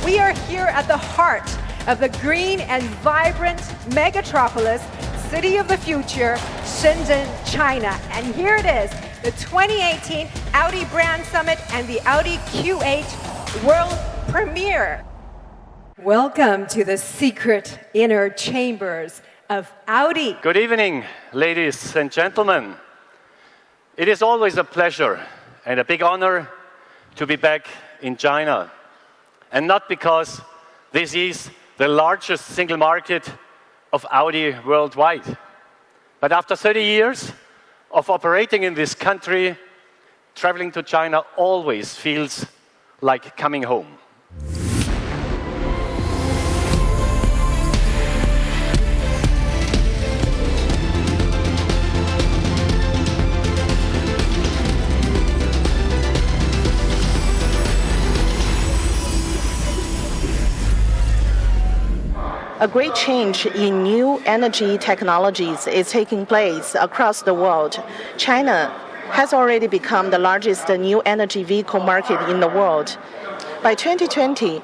We are here at the heart of the green and vibrant megatropolis, city of the future, Shenzhen, China. And here it is, the 2018 Audi Brand Summit and the Audi Q8 World Premiere. Welcome to the secret inner chambers of Audi. Good evening, ladies and gentlemen. It is always a pleasure and a big honor to be back in China. And not because this is the largest single market of Audi worldwide. But after 30 years of operating in this country, traveling to China always feels like coming home. A great change in new energy technologies is taking place across the world. China has already become the largest new energy vehicle market in the world. By 2020,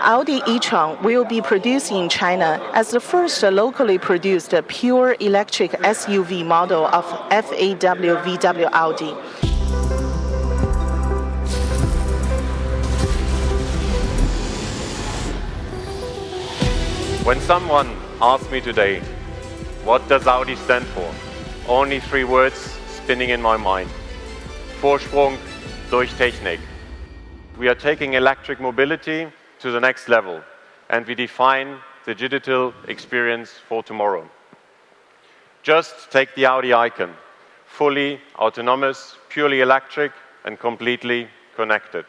Audi e-tron will be produced in China as the first locally produced pure electric SUV model of ב.מ.וו Audi. When someone asks me today, what does Audi stand for? Only three words spinning in my mind. Vorsprung durch Technik. We are taking electric mobility to the next level, and we define the digital experience for tomorrow. Just take the Audi icon, fully autonomous, purely electric, and completely connected.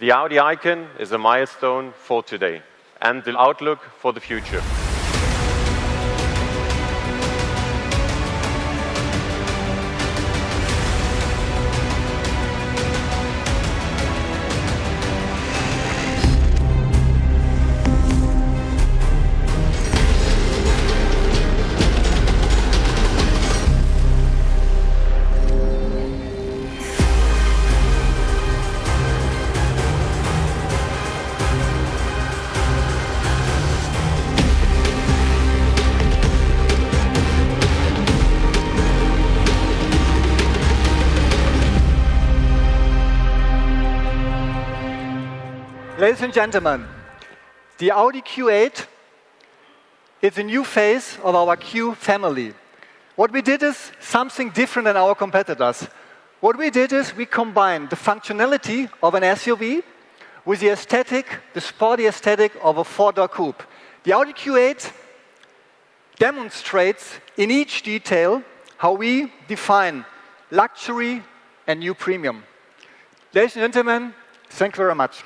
The Audi icon is a milestone for today and the outlook for the future. Ladies and gentlemen, the Audi Q8 is a new phase of our Q family. What we did is something different than our competitors. What we did is we combined the functionality of an SUV with the aesthetic, the sporty aesthetic of a four-door coupe. The Audi Q8 demonstrates in each detail how we define luxury and new premium. Ladies and gentlemen, thank you very much.